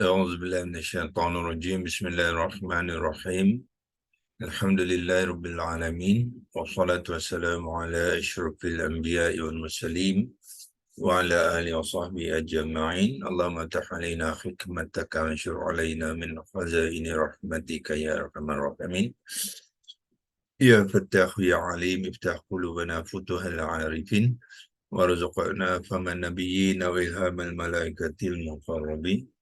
أعوذ بالله من الشيطان الرجيم بسم الله الرحمن الرحيم الحمد لله رب العالمين والصلاة والسلام على أشرف الأنبياء والمرسلين وعلى آله وصحبه أجمعين اللهم افتح علينا حكمتك وانشر علينا من خزائن رحمتك يا أرحم الراحمين يا فتاح يا عليم افتح قلوبنا فتوح العارفين وارزقنا فهم النبيين وإلهام الملائكة المقربين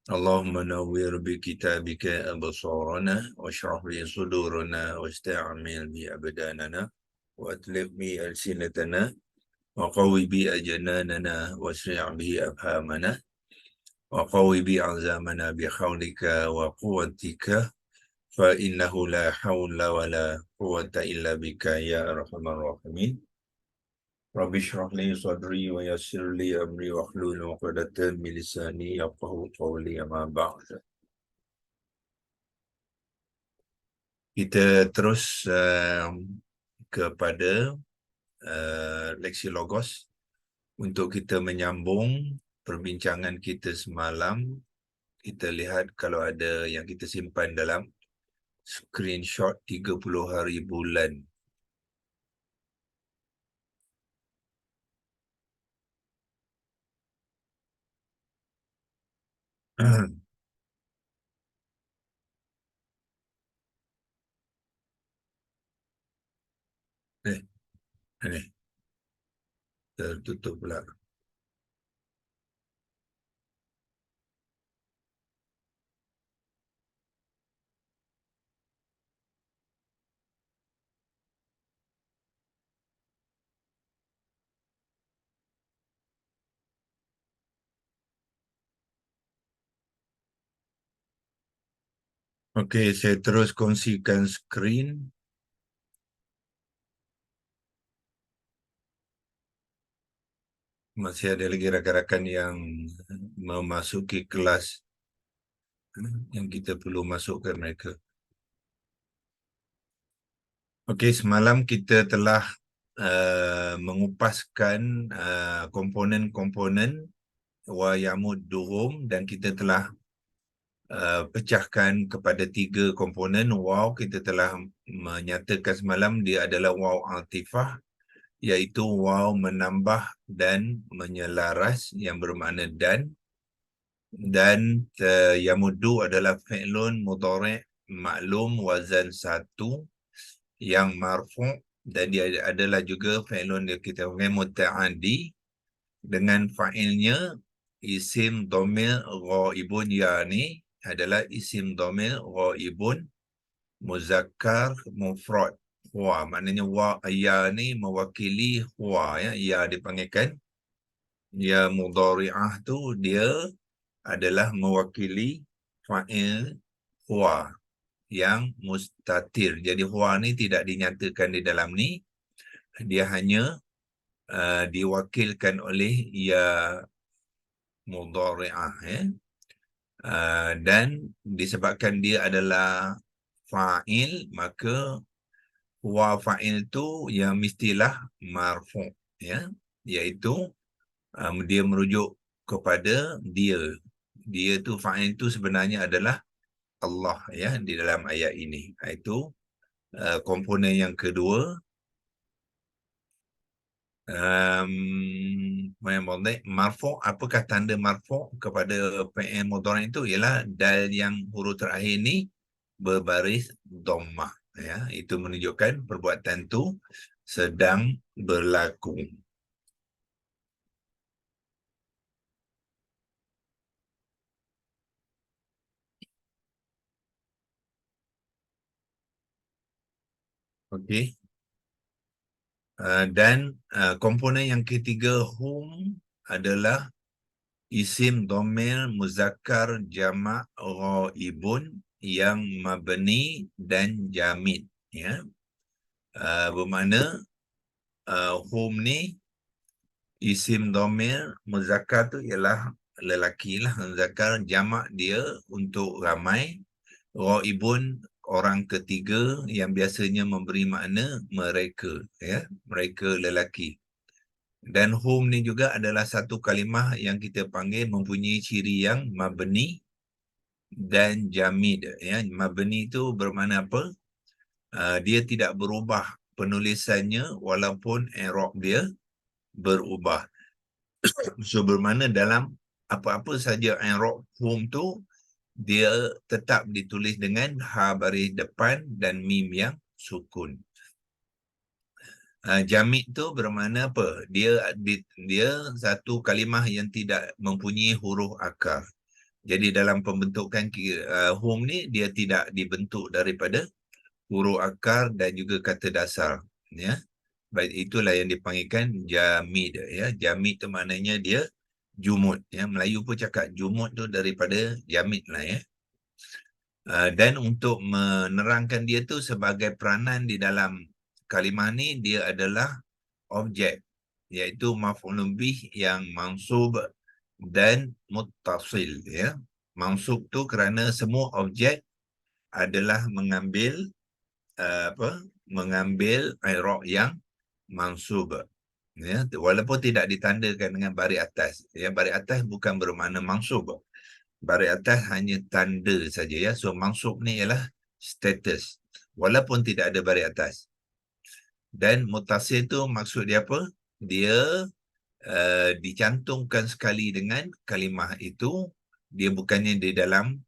اللهم نور بكتابك أبصارنا واشرح لي صدورنا واستعمل بي أبداننا وأتلف بي ألسنتنا وقوي بي أجناننا واسرع به أفهامنا وقوي بي عزامنا بحولك وقوتك فإنه لا حول ولا قوة إلا بك يا أرحم الراحمين رب اشرح لي صدري ويسر لي أمري واحلل عقدة من لساني يفقهوا قولي أما بعد. Kita terus kepada leksi Logos untuk kita menyambung perbincangan kita semalam. Kita lihat kalau ada yang kita simpan dalam screenshot 30 hari bulan. Ini tertutup pula. Okey, saya terus kongsikan skrin. Masih ada lagi rakan-rakan yang memasuki kelas yang kita perlu masukkan mereka. Okey, semalam kita telah mengupaskan komponen-komponen wa yamud durum dan kita telah pecahkan kepada 3 komponen. Waw kita telah menyatakan semalam dia adalah waw atifah, iaitu waw menambah dan menyelaras yang bermakna dan yamudu adalah fi'lun mudhari' maklum wazan 1 yang marfu' dan dia adalah juga fi'lun yang kita panggil muta'addi dengan fa'ilnya isim dhamir ghaibun. Ya ni adalah isim dhamir ghaibun muzakkar mufrad huwa, maknanya wa ya ni mewakili huwa, ya dipanggilkan ya mudhari'ah tu dia adalah mewakili fa'il huwa yang mustatir. Jadi huwa ni tidak dinyatakan di dalam ni, dia hanya diwakilkan oleh ya mudhari'ah dan disebabkan dia adalah fa'il, maka huwa fa'il tu yang mestilah marfu' iaitu dia merujuk kepada dia tu fa'il tu sebenarnya adalah Allah di dalam ayat ini. Itu komponen yang kedua. Marfu', apakah tanda marfu' kepada fi'il mudhari' itu? Ialah dal yang huruf terakhir ni berbaris dhammah, itu menunjukkan perbuatan tu sedang berlaku. Okey. Dan komponen yang ketiga hum adalah isim dhamir muzakkar jamak ghaibun yang mabni dan jamid, bermakna hum ni isim dhamir muzakkar tu ialah lelaki lah, muzakkar, jamak dia untuk ramai, ghaibun orang ketiga yang biasanya memberi makna mereka, mereka lelaki. Dan hum ni juga adalah satu kalimah yang kita panggil mempunyai ciri yang mabni dan jamid. Ya, mabni itu bermakna apa? Dia tidak berubah penulisannya walaupun i'rab dia berubah. So bermakna dalam apa-apa saja i'rab hum tu dia tetap ditulis dengan ha baris depan dan mim yang sukun. Jamid tu bermakna apa? Dia satu kalimah yang tidak mempunyai huruf akar. Jadi dalam pembentukan hum ni dia tidak dibentuk daripada huruf akar dan juga kata dasar. Ya, baik, itulah yang dipanggilkan jamid. Ya, jamid tu maknanya dia jumud. Ya, Melayu pun cakap jumud tu daripada jamid lah ya. Dan untuk menerangkan dia tu sebagai peranan di dalam kalimah ni, dia adalah objek, iaitu maf'ulun bih yang mansub dan muttasil. Ya, mansub tu kerana semua objek adalah mengambil i'rab yang mansub. Ya, walaupun tidak ditandakan dengan baris atas. Ya, baris atas bukan bermakna mansub. Baris atas hanya tanda saja ya. So mansub ni ialah status walaupun tidak ada baris atas. Dan mutasil tu maksud dia apa? Dia dicantumkan sekali dengan kalimah itu, dia bukannya di dalam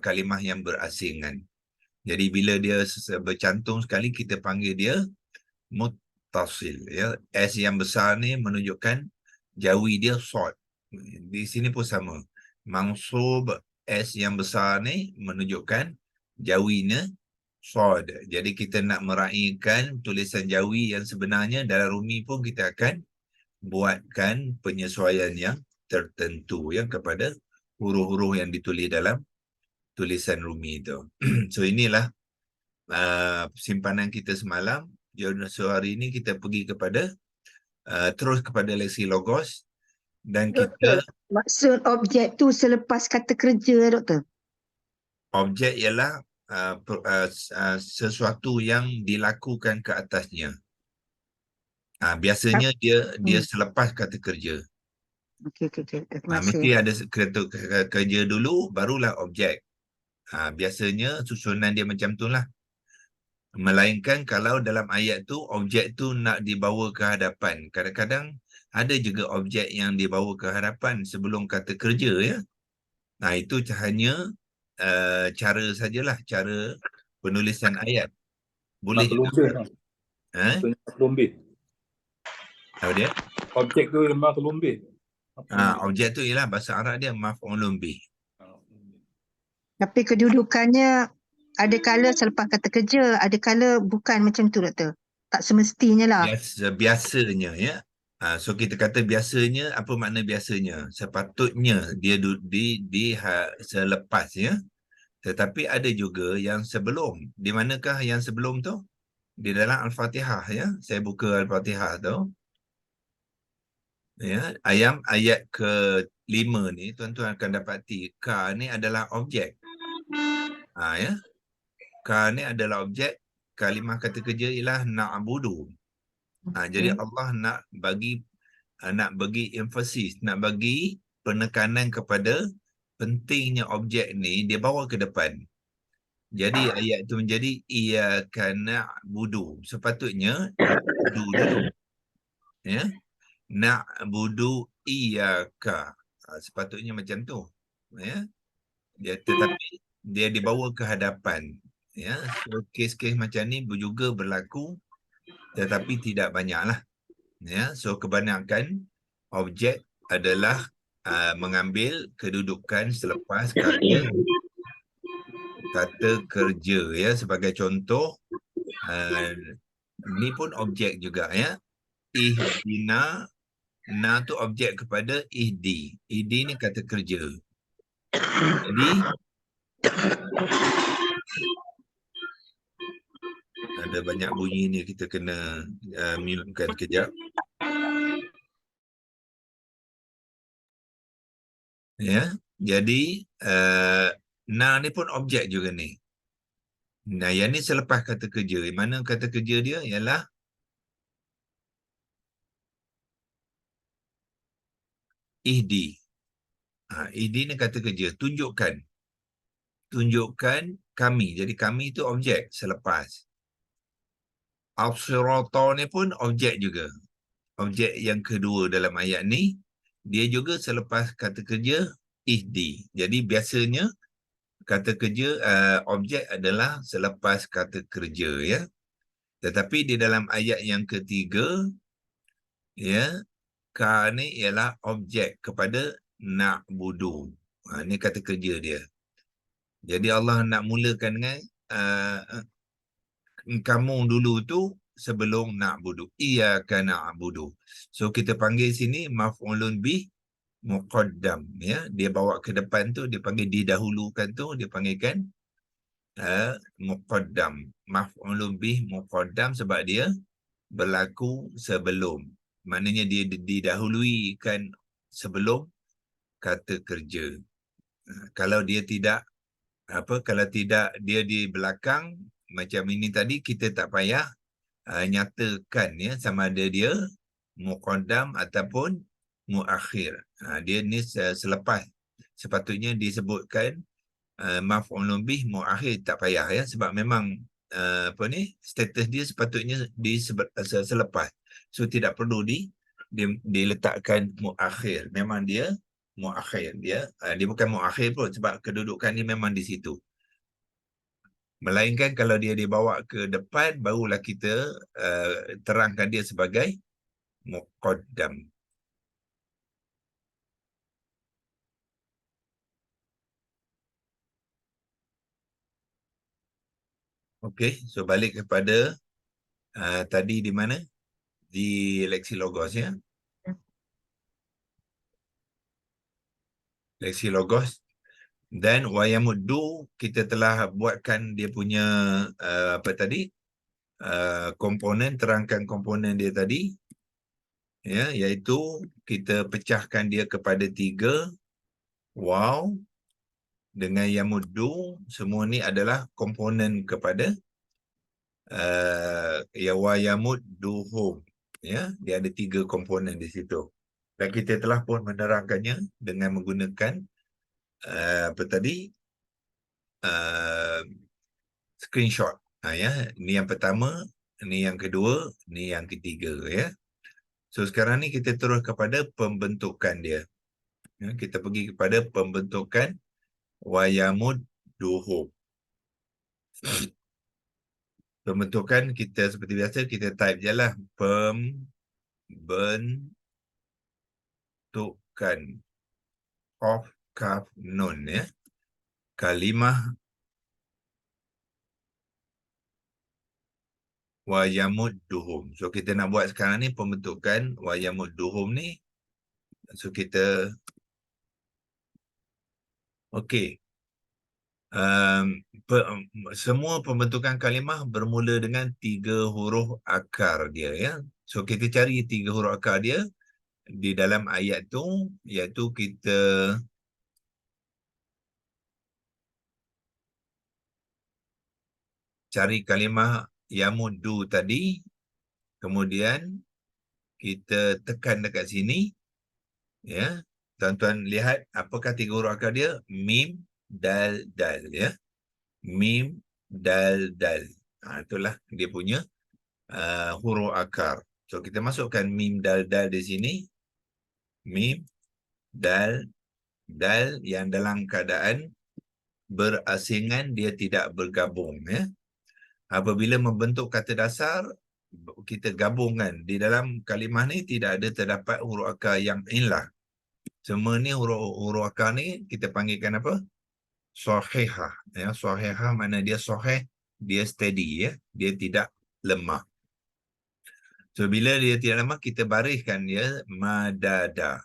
kalimah yang berasingan. Jadi bila dia bercantum sekali, kita panggil dia muttasil. Ya. S yang besar ni menunjukkan jawi dia short. Di sini pun sama. Mansub S yang besar ni menunjukkan jawinya short. Jadi kita nak meraihkan tulisan jawi yang sebenarnya dalam rumi pun kita akan buatkan penyesuaian yang tertentu ya kepada huruf-huruf yang ditulis dalam tulisan rumi itu. So inilah simpanan kita semalam. So hari ini kita pergi kepada terus kepada leksi logos dan kita Doktor, maksud objek tu selepas kata kerja, Doktor? objek ialah sesuatu yang dilakukan ke atasnya. Biasanya dia selepas kata kerja. Okey. Terima kasih. Mesti ada kerja dulu barulah objek. Biasanya susunan dia macam tu lah. Melainkan kalau dalam ayat tu objek tu nak dibawa ke hadapan. Kadang-kadang ada juga objek yang dibawa ke hadapan sebelum kata kerja ya. Itu hanya cara sajalah, cara penulisan ayat. Boleh juga. Maf'ulun bih. Apa dia? Objek tu maf'ulun bih. Objek tu ialah bahasa Arab dia maf'ulun bih. Tapi kedudukannya ada kala selepas kata kerja, ada kala bukan macam tu, Doktor. Tak semestinya lah. Biasanya ya. So kita kata biasanya, apa makna biasanya? Sepatutnya dia selepas ya. Tetapi ada juga yang sebelum. Di manakah yang sebelum tu? Di dalam Al-Fatihah ya. Saya buka Al-Fatihah tu. Ya, ayat ke-5 ni tuan-tuan akan dapati ka ni adalah objek. Ya. Ka ni adalah objek. Kalimah kata kerja ialah na'budu. Jadi Allah nak bagi emphasis, nak bagi penekanan kepada pentingnya objek ni dia bawa ke depan. Jadi ayat itu menjadi iyyaka na'budu. Sepatutnya na'budu dulu. Ya. Na'budu iyyaka. Sepatutnya macam tu. Ya. Tetapi dia dibawa ke hadapan. Ya. So kes-kes macam ni juga berlaku tetapi tidak banyaklah. Ya, so kebanyakan objek adalah mengambil kedudukan selepas kata kerja ya. Sebagai contoh ni pun objek juga ya. Ihdina, na tu objek kepada ihdi. Ihdi ni kata kerja. Jadi ada banyak bunyi ni, kita kena mute-kan kejap. Ya, jadi na ni pun objek juga ni. Nah, yang ni selepas kata kerja. Mana kata kerja dia ialah ihdi. Ihdi ni kata kerja, tunjukkan. tunjukkan kami. Jadi kami itu objek selepas. As-sirata ni pun objek juga. Objek yang kedua dalam ayat ni, dia juga selepas kata kerja ihdi. Jadi biasanya kata kerja objek adalah selepas kata kerja, ya. Tetapi di dalam ayat yang ketiga, ya, ka ni ialah objek kepada na'budu. Ini kata kerja dia. Jadi Allah nak mulakan dengan kamu dulu tu sebelum na'budu. Iyyaka na'budu. So kita panggil sini maf'ulun bih muqaddam, ya. Dia bawa ke depan tu, dia panggil didahulukan tu, dia panggilkan muqaddam. Maf'ulun bih muqaddam sebab dia berlaku sebelum. Maknanya dia didahului kan sebelum kata kerja. Kalau dia tidak kalau tidak dia di belakang macam ini tadi, kita tak payah nyatakan, ya, sama ada dia muqaddam ataupun muakhir. Dia ni selepas. Sepatutnya disebutkan maf'ulun bih muakhir, tak payah, ya, sebab memang status dia sepatutnya selepas. So tidak perlu diletakkan muakhir. Memang dia muakhir, dia bukan muakhir pun sebab kedudukan dia memang di situ. Melainkan kalau dia dibawa ke depan, barulah kita terangkan dia sebagai muqaddam. Okey, so balik kepada tadi di mana? Di Lexilogos, ya. Lexilogos. Dan wayamuddu, kita telah buatkan dia punya apa tadi? Komponen, terangkan komponen dia tadi, ya, iaitu kita pecahkan dia kepada 3. Waw dengan yamuddu, semua ni adalah komponen kepada wayamudduhum, ya. Dia ada 3 komponen di situ. Dan kita telah pun menerangkannya dengan menggunakan apa tadi? Screenshot. Ya, ni yang pertama, ni yang kedua, ni yang ketiga, ya. So sekarang ni kita terus kepada pembentukan dia. Ya, kita pergi kepada pembentukan wayamudduhum. Pembentukan kita seperti biasa, kita type je lah pembentukan of kaf nun, ya. Kalimah wayamudduhum. So kita nak buat sekarang ni pembentukan wayamudduhum ni. So kita okey. Semua pembentukan kalimah bermula dengan 3 huruf akar dia, ya. So kita cari 3 huruf akar dia di dalam ayat tu, iaitu kita cari kalimah yamuddu tadi, kemudian kita tekan dekat sini, ya. Tuan-tuan lihat apakah 3 huruf akar dia? Mim, dal, dal, ya. Mim, dal, dal. Itulah dia punya huruf akar. So kita masukkan mim, dal, dal di sini. Mim, dal, dal yang dalam keadaan berasingan, dia tidak bergabung, ya. Apabila membentuk kata dasar, kita gabungkan di dalam kalimah ni, tidak ada terdapat huruf akar yang inlah. Semua ni huruf akar ni kita panggilkan apa? Sahihah, ya. Sahihah mana dia sahih, dia steady, ya. Dia tidak lemah. So bila dia tidak lemah, kita bariskan dia madada,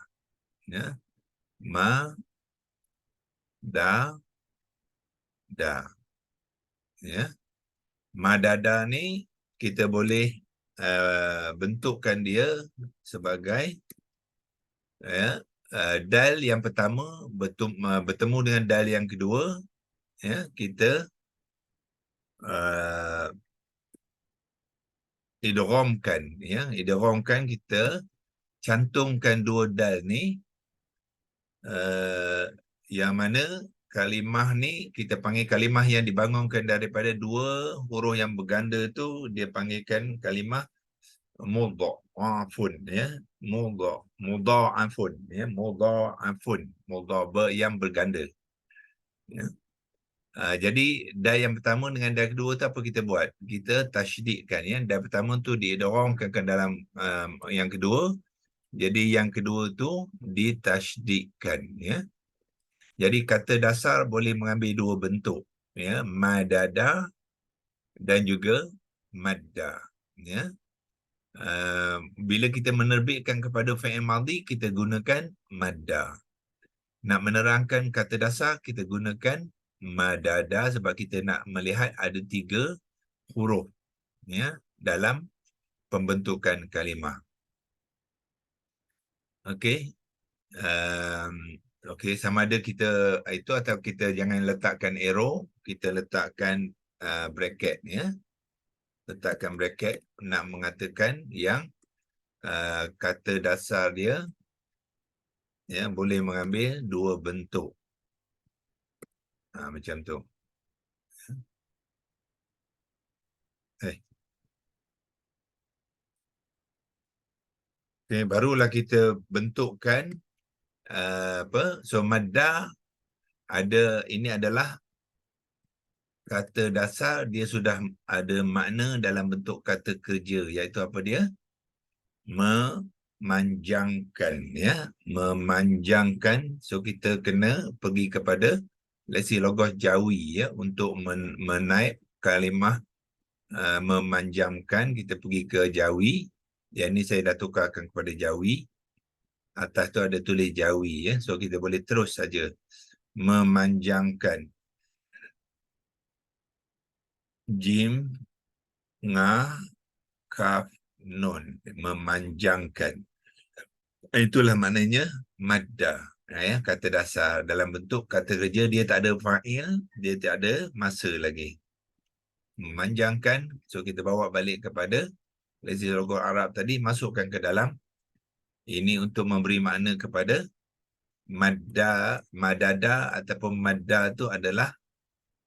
ya. Da, ya. Madada ni kita boleh bentukkan dia sebagai, ya, dal yang pertama bertemu dengan dal yang kedua, ya, kita idghamkan, ya. Idghamkan, kita cantumkan 2 dal ni, yang mana kalimah ni kita panggil kalimah yang dibangunkan daripada dua huruf yang berganda tu, dia panggilkan kalimah mudha'afun, ya. Mudha'afun, ya. Mudha'afun, yang berganda, ya. Jadi dal yang pertama dengan dal kedua tu apa kita buat? Kita tasydidkan, ya. Dal pertama tu diidghamkan ke dalam yang kedua. Jadi yang kedua tu ditasydidkan, ya. Jadi kata dasar boleh mengambil dua bentuk, ya. Madada dan juga madda, ya. Bila kita menerbitkan kepada fi'il madhi, kita gunakan madda. Nak menerangkan kata dasar, kita gunakan madada sebab kita nak melihat ada 3 huruf, ya, dalam pembentukan kalimah. Okey. Okey, sama ada kita itu atau kita jangan letakkan arrow, kita letakkan bracket, ya. Letakkan bracket nak mengatakan yang kata dasar dia, ya, boleh mengambil 2 bentuk. Macam tu. Okay, barulah kita bentukkan so madda ada, ini adalah kata dasar, dia sudah ada makna dalam bentuk kata kerja, iaitu apa dia? Memanjangkan, ya. Memanjangkan. So kita kena pergi kepada lesi logos Jawi, ya, untuk menaip kalimah memanjangkan. Kita pergi ke Jawi. Yang ni saya dah tukarkan kepada Jawi. Atas tu ada tulis Jawi, ya. So kita boleh terus saja memanjangkan. Jim, ngah, kaf, nun. Memanjangkan. Itulah maknanya madda, ya, kata dasar. Dalam bentuk kata kerja, dia tak ada fa'il, dia tak ada masa lagi. Memanjangkan. So kita bawa balik kepada lezi logo Arab tadi, masukkan ke dalam. Ini untuk memberi makna kepada madda, madada ataupun madda tu adalah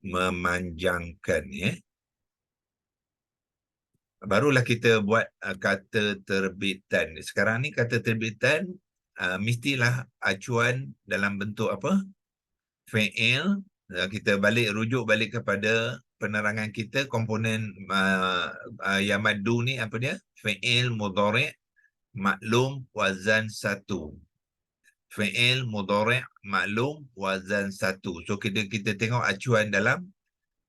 memanjangkan, ya. Barulah kita buat kata terbitan. Sekarang ni kata terbitan mestilah acuan dalam bentuk apa? Fi'il. Kita rujuk balik kepada penerangan kita, komponen yang maddu ni apa dia? Fi'il mudhari' maklum wazan 1. Fi'il mudhari' maklum wazan 1. So kita tengok acuan dalam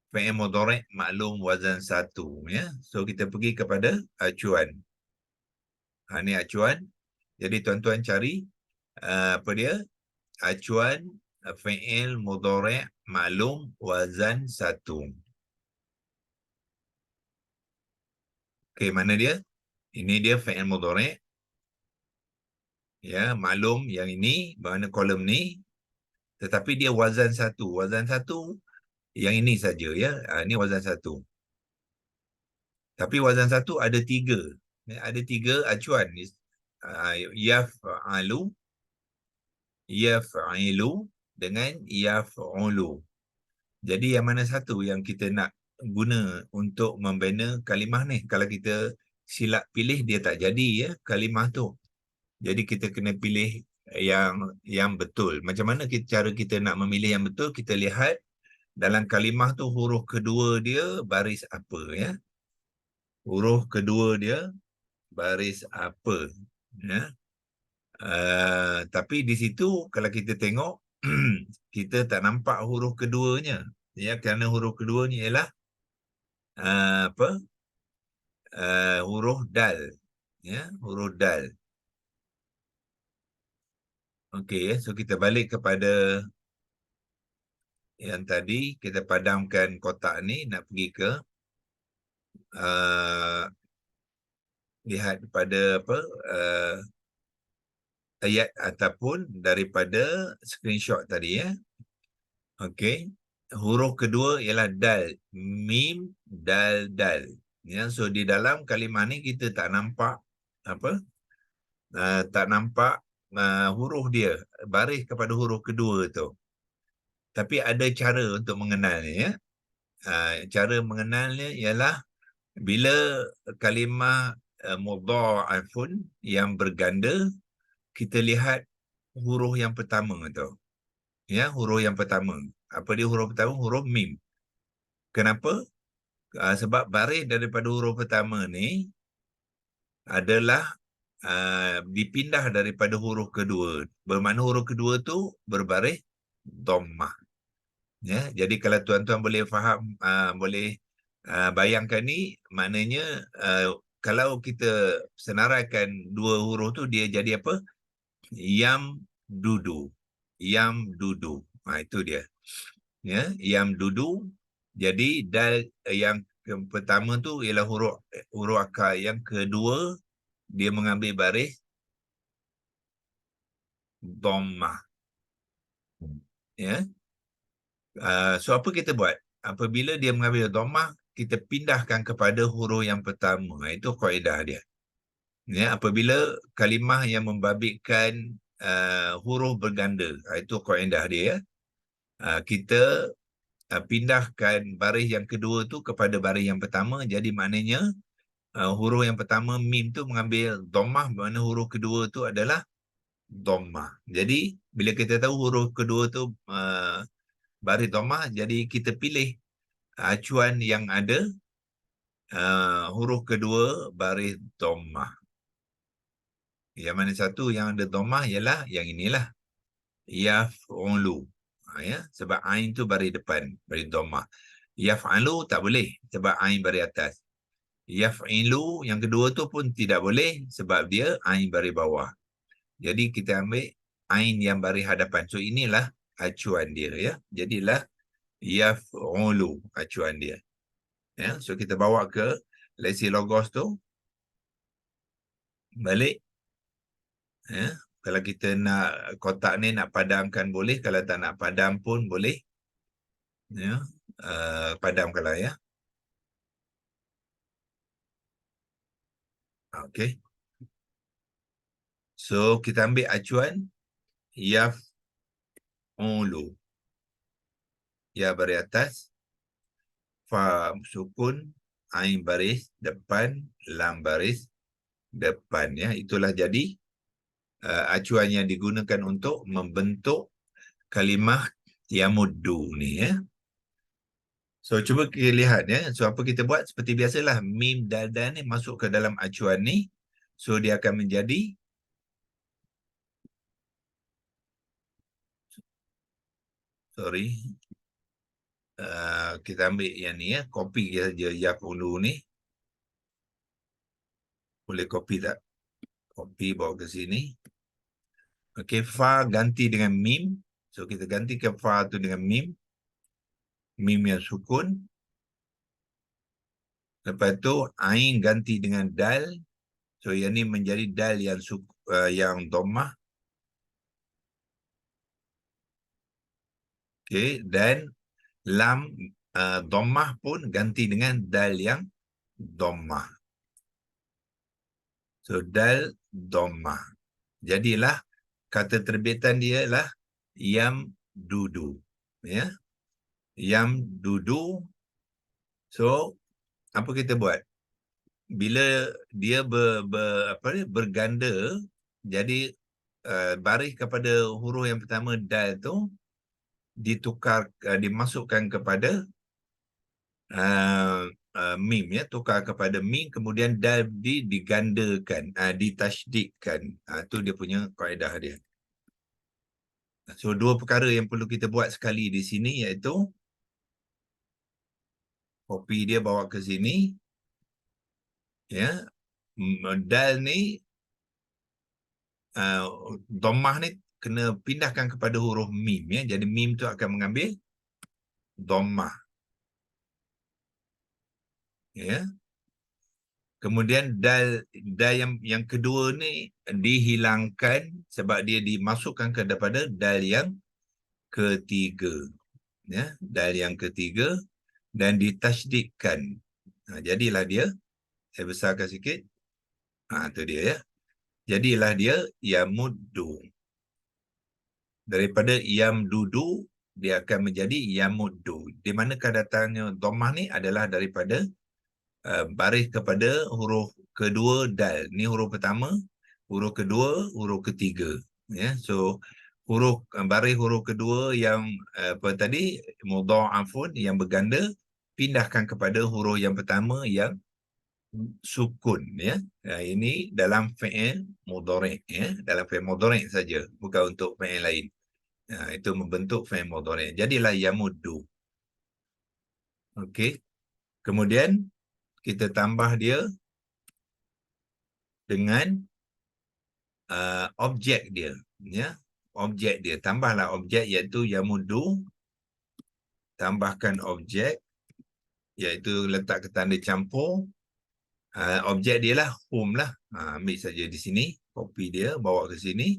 fi'il mudhari' maklum wazan 1, ya. So kita pergi kepada acuan. Ni acuan. Jadi tuan-tuan cari apa dia? Acuan fi'il mudhari' maklum wazan 1. Okey, mana dia? Ini dia fi'il mudhari'. Ya, maklum yang ini, mana kolom ni. Tetapi dia wazan 1. Wazan 1 yang ini saja, ya. Ini wazan 1. Tapi wazan 1 ada 3. Ada 3 acuan. Yaf'alu, yaf'ilu dengan yaf'ulu. Jadi yang mana satu yang kita nak guna untuk membina kalimah ni? Kalau kita silap pilih, dia tak jadi, ya, kalimah tu. Jadi kita kena pilih yang betul. Macam mana cara kita nak memilih yang betul? Kita lihat dalam kalimah tu huruf kedua dia baris apa, ya. Huruf kedua dia baris apa, ya. Tapi di situ kalau kita tengok kita tak nampak huruf keduanya, ya, kerana huruf keduanya ialah huruf dal, ya, huruf dal. Okey, ya. So kita balik kepada yang tadi, kita padamkan kotak ni, nak pergi ke lihat pada ayat ataupun daripada screenshot tadi, ya. Okey. Huruf kedua ialah dal. Mim, dal, dal. Ya, so di dalam kalimah ni kita tak nampak apa? Tak nampak huruf dia, baris kepada huruf kedua tu. Tapi ada cara untuk mengenalnya, ya. Cara mengenalnya ialah bila kalimah mudha'afun yang berganda, kita lihat huruf yang pertama tu. Ya, huruf yang pertama. Apa dia huruf pertama? Huruf mim. Kenapa? Sebab baris daripada huruf pertama ni adalah dipindah daripada huruf kedua. Bermakna huruf kedua tu berbaris dhammah. Ya, jadi kalau tuan-tuan boleh faham, boleh bayangkan ni, maknanya kalau kita senaraikan dua huruf tu, dia jadi apa? Yam dudu. Yam dudu. Itu dia. Ya, yam dudu. Jadi dal yang pertama tu ialah huruf akar. Yang kedua dia mengambil baris dhammah. Ya. So apa kita buat? Apabila dia mengambil dhammah, kita pindahkan kepada huruf yang pertama. Itu kaedah dia. Ya, apabila kalimah yang membabitkan huruf berganda, itu kaedah dia, ya. Kita pindahkan baris yang kedua tu kepada baris yang pertama. Jadi maknanya huruf yang pertama mim tu mengambil dhammah, bermakna huruf kedua tu adalah dhammah. Jadi bila kita tahu huruf kedua tu baris dhammah, jadi kita pilih acuan yang ada huruf kedua baris dhammah. Yang mana satu yang ada dhammah ialah yang inilah, yaf'ulu. Ya, sebab ain tu baris depan, baris dhammah. Yaf'alu tak boleh sebab ain baris atas. Yaf'ilu yang kedua tu pun tidak boleh sebab dia ain baris bawah. Jadi kita ambil ain yang baris hadapan. So inilah acuan dia, ya. Jadilah yaf'ulu acuan dia. Ya, so kita bawa ke lesi logos tu. Balik. Ya, kalau kita nak kotak ni nak padamkan boleh, kalau tak nak padam pun boleh. Ya, padamkanlah, ya. Okey. So kita ambil acuan yaf'ulu. Ya baris atas, fa sukun, ain baris depan, lam baris depan, ya. Itulah jadi acuan yang digunakan untuk membentuk kalimah yamuddu ni, ya. So cuba kita lihat, ya. So apa kita buat? Seperti biasalah, mim dal dal ni masuk ke dalam acuan ni. So dia akan menjadi kita ambil yang ni, ya. Copy saja yaf'ulu ni. Boleh copy tak? Copy bawa ke sini. Okey, fa ganti dengan mim. So kita gantikan fa tu dengan mim. Mim yang sukun. Lepas tu ain ganti dengan dal. So yang ni menjadi dal yang yang dhammah. Okey, dan lam dhammah pun ganti dengan dal yang dhammah. So dal dhammah. Jadilah kata terbitan dia lah yam dudu, ya. Yam dudu. So apa kita buat? Bila dia berganda, jadi baris kepada huruf yang pertama dal tu ditukar, dimasukkan kepada mim, ya. Tukar kepada mim, kemudian dal digandakan, ditasydidkan. Tu dia punya kaedah dia. So dua perkara yang perlu kita buat sekali di sini, iaitu copy dia bawa ke sini, ya. Dal ni dhammah ni kena pindahkan kepada huruf mim, ya. Jadi mim tu akan mengambil dhammah, ya. Kemudian dal yang kedua ni dihilangkan sebab dia dimasukkan kepada dal yang ketiga, ya. Dal yang ketiga dan ditasydidkan. Jadilah dia, saya besarkan sikit. Tu dia, ya. Jadilah dia yamuddu. Daripada yamdudu dia akan menjadi yamuddu. Di manakah datangnya dhammah ni adalah daripada baris kepada huruf kedua dal. Ni huruf pertama, huruf kedua, huruf ketiga. Ya, so baris huruf kedua yang apa tadi, mudha'afun, yang berganda, pindahkan kepada huruf yang pertama yang sukun, ya. Ini dalam fi'il mudhari', ya, dalam fi'il mudhari' saja, bukan untuk fi'il lain. Itu membentuk fi'il mudhari'. Jadilah yamuddu. Okey. Kemudian kita tambah dia dengan objek dia, ya. Objek dia, tambahlah objek iaitu yamuddu, tambahkan objek iaitu letak ke tanda campur. Objek dia lah hum lah. Ambil saja di sini, copy dia, bawa ke sini.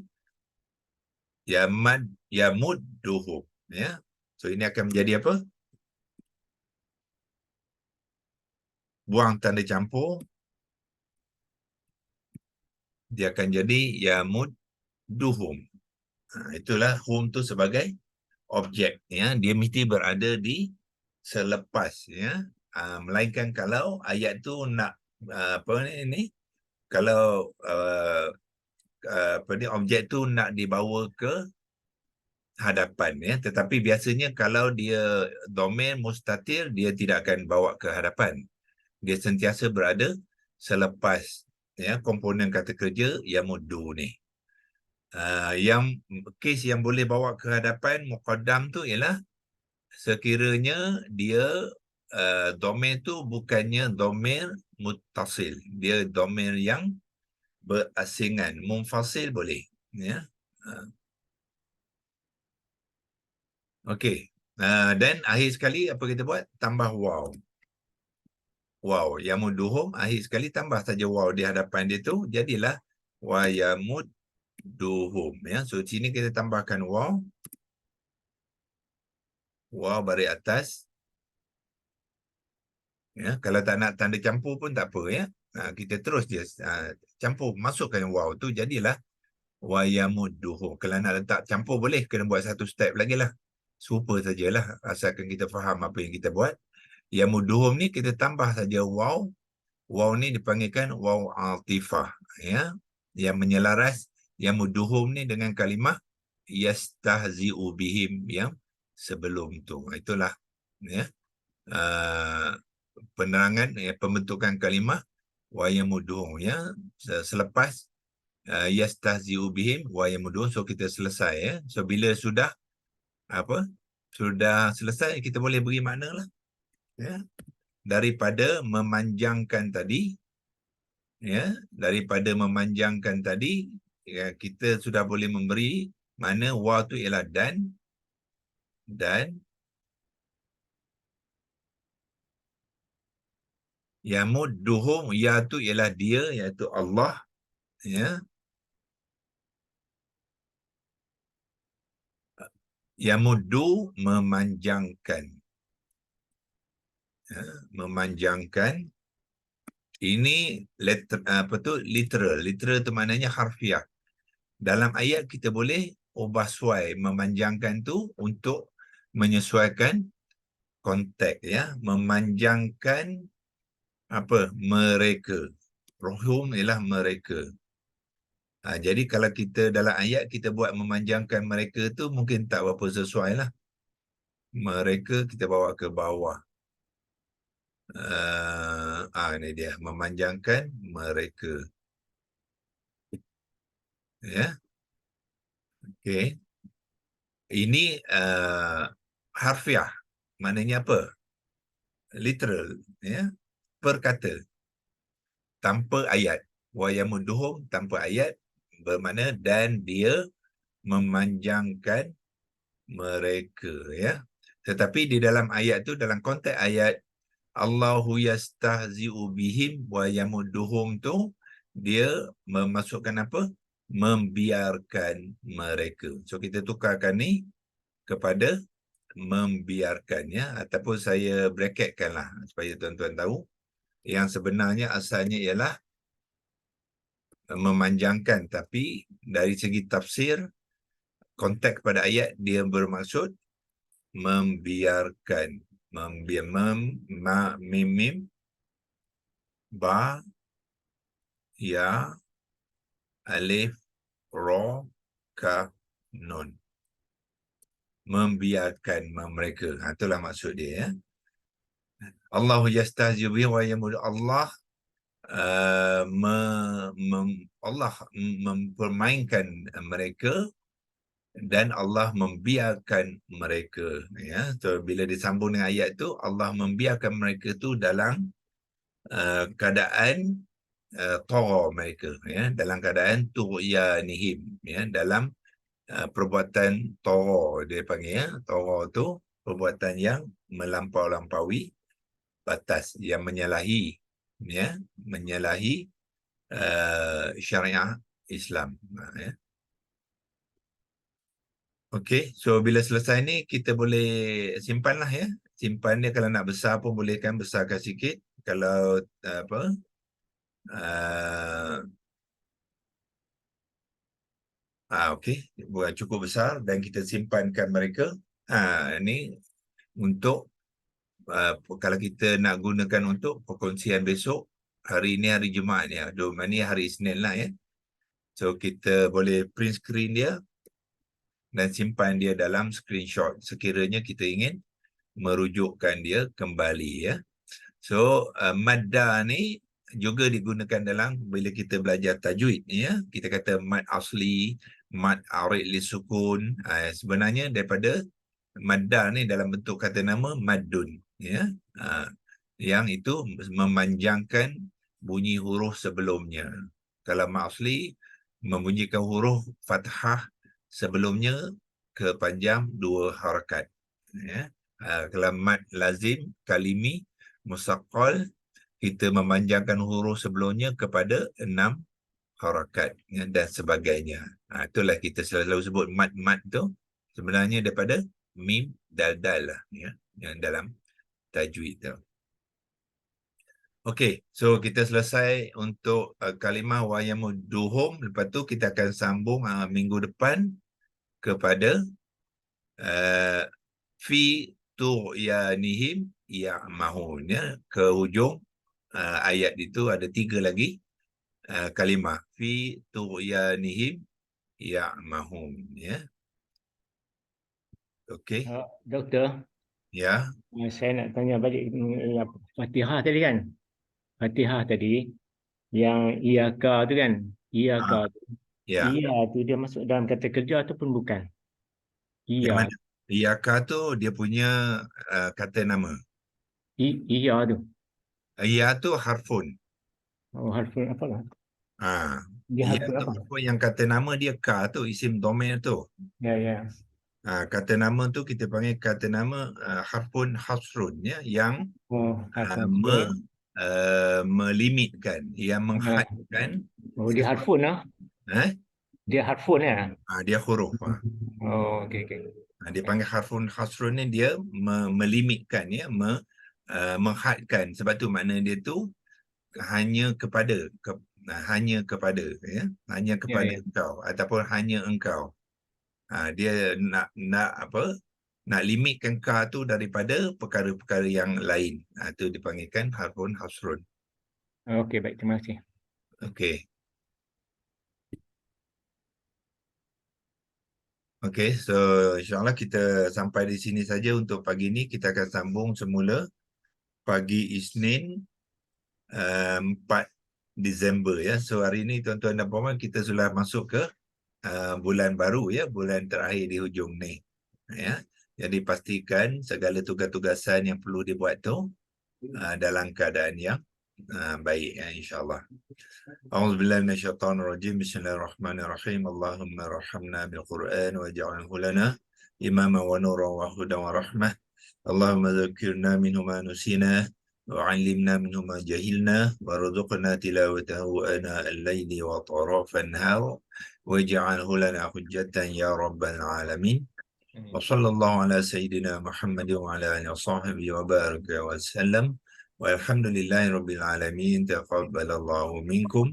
Yamudduhum, ya. So ini akan menjadi apa? Buang tanda campur, dia akan jadi yamudduhum. Itulah hum tu sebagai objek, ya. Dia mesti berada di selepas, ya. Melainkan kalau ayat tu nak apa ni, kalau apa ni, objek tu nak dibawa ke hadapan, ya. Tetapi biasanya kalau dia dhamir mustatir, dia tidak akan bawa ke hadapan. Dia sentiasa berada selepas, ya, komponen kata kerja yamuddu ni. Yang kes yang boleh bawa ke hadapan muqaddam tu ialah sekiranya dia dhamir tu bukannya dhamir muttasil, dia dhamir yang berasingan. Munfasil boleh, ya. Okey. Dan akhir sekali apa kita buat? Tambah waw. Waw, yamudduhum, akhir sekali tambah saja waw di hadapan dia tu, jadilah wa yamudduhum, ya. So sini kita tambahkan waw. Waw baris atas. Ya, kalau tak nak tanda campur pun tak apa, ya. Kita terus je campur, masukkan waw tu, jadilah wa yamudduhum. Kalau nak letak campur boleh, kena buat satu step lagi lah. Serupa sajalah, asalkan kita faham apa yang kita buat. Yamudduhum ni kita tambah saja waw. Waw ni dipanggilkan waw atifah, ya, yang menyelaras yamudduhum ni dengan kalimah yastahzi'u bihim yang sebelum tu. Itulah, ya, penerangan, ya, pembentukan kalimah wa yamudduhum, ya, selepas yastahzi'u bihim wa yamudduhum. So kita selesai, ya. So bila sudah selesai, kita boleh beri makna lah, ya. Daripada memanjangkan tadi, ya, daripada memanjangkan tadi, ya, kita sudah boleh memberi makna wa tu ialah dan yamudduhum, ya tu ialah dia, iaitu Allah, ya. Yamuddu, memanjangkan, ya, memanjangkan. Ini literal. Literal tu maknanya harfiah. Dalam ayat kita boleh ubah suai memanjangkan tu untuk menyesuaikan konteks, ya. Memanjangkan mereka. Rohum ialah mereka. Jadi kalau kita dalam ayat kita buat memanjangkan mereka tu mungkin tak berapa sesuai lah. Mereka kita bawa ke bawah. Ini dia, memanjangkan mereka. Ya. Okey. Ini harfiah. Maknanya apa? Literal, ya. Perkata. Tanpa ayat. Wa yamudduhum tanpa ayat, bermakna dan dia memanjangkan mereka, ya. Tetapi di dalam ayat tu, dalam konteks ayat Allahu yastahzi'u bihim wa yamudduhum tu, dia memasukkan apa? Membiarkan mereka. So kita tukarkan ni kepada membiarkan, ya, ataupun saya bracketkan lah supaya tuan-tuan tahu. Yang sebenarnya asalnya ialah memanjangkan, tapi dari segi tafsir, konteks pada ayat dia bermaksud membiarkan. Mim, ba, ya, alif, ro, kaf, nun. Membiarkan mereka. Itulah maksud dia, ya. Allahu yastahzi bihi wa yamud. Allah Allah mempermainkan mereka dan Allah membiarkan mereka, ya. So bila disambung dengan ayat tu, Allah membiarkan mereka tu dalam keadaan tara mereka, ya, dalam keadaan tughyanihim, ya, dalam perbuatan tara dia panggil, ya. Tara tu perbuatan yang melampaui batas, yang menyalahi, ya, menyalahi syariah Islam, ya. Okey, so bila selesai ni kita boleh simpan lah, ya. Simpan dia, kalau nak besar pun boleh kan, besarkan sikit. Kalau okey, buat cukup besar dan kita simpankan mereka. Ni untuk kalau kita nak gunakan untuk perkongsian besok. Hari ni hari Jumaat ni, ni hari Isnin lah, ya. So kita boleh print screen dia dan simpan dia dalam screenshot sekiranya kita ingin merujukkan dia kembali, ya. So madda ni juga digunakan dalam bila kita belajar tajwid, ya. Kita kata mad asli, mad arid li sukun. Sebenarnya daripada madda ni dalam bentuk kata nama maddun, ya. Yang itu memanjangkan bunyi huruf sebelumnya. Kalau mad asli membunyikan huruf fathah sebelumnya kepanjang 2 harakat, ya. Kalau mad lazim kalimi musaqqal, kita memanjangkan huruf sebelumnya kepada 6 harakat, ya, dan sebagainya. Itulah kita selalu sebut mad tu sebenarnya daripada mim dal lah, ya, yang dalam tajwid tu. Okey, so kita selesai untuk kalimah wa yamudduhum. Lepas tu kita akan sambung minggu depan kepada fi tughyanihim ya'mahun, ya. Ke hujung ayat itu ada 3 lagi kalimah fi tughyanihim ya'mahun, ya. Okey. Doktor, Ya. saya nak tanya balik Fatihah tadi kan. Fatihah tadi yang iyaka tu kan. Iyaka tu. Ya. Iya tu dia masuk dalam kata kerja ataupun bukan? Yang Iya. mana? Iyaka tu dia punya kata nama. Iya tu. Iya tu harfun. Oh, harfun apa lah? Dia Iya harfun tu apa? harfun, yang kata nama dia ka tu, isim domain tu. Ya, ya. Kata nama tu kita panggil kata nama harfun hasrun, ya, yang Oh, harfun. melimitkan, yang menghadkan. Oh, dia harfun lah. Dia harfun ya. Dia huruf. Oh, okey, okey. Dia panggil harfun hasrun ni, dia melimitkan, ya, menghadkan. Sebab tu makna dia tu hanya kepada, hanya kepada, ya, hanya kepada engkau ataupun hanya engkau. Dia nak limitkan ka tu daripada perkara-perkara yang lain. Itu dipanggilkan harfun hasrun. Okey, baik, terima kasih. Okey. Okey, so insyaAllah kita sampai di sini saja untuk pagi ini. Kita akan sambung semula pagi Isnin 4 Disember, ya. So hari ini tuan-tuan dan puan-puan, kita sudah masuk ke bulan baru, ya, bulan terakhir di hujung ni, ya. Jadi pastikan segala tugas-tugasan yang perlu dibuat tu dalam keadaan yang baik, ya, insyaAllah. A'udzubillahi minasyaitonirrajim. Bismillahirrahmanirrahim. Allahumma rahmna bil Quran waj'alhu lana imama wa nuran wa hudan wa rahmah. Allahumma dzakkirna minhu ma nusina وعلمنا منه ما جهلنا وارزقنا تلاوته آناء الليل وأطراف النهار واجعله لنا حجة يا رب العالمين. وصلى الله على سيدنا محمد وعلى آله وصحبه وبارك وسلم والحمد لله رب العالمين. تقبل الله منكم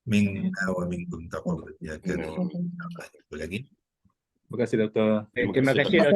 منا ومنكم تقبل يا كريم. Terima kasih, Doktor. Terima kasih, Doktor.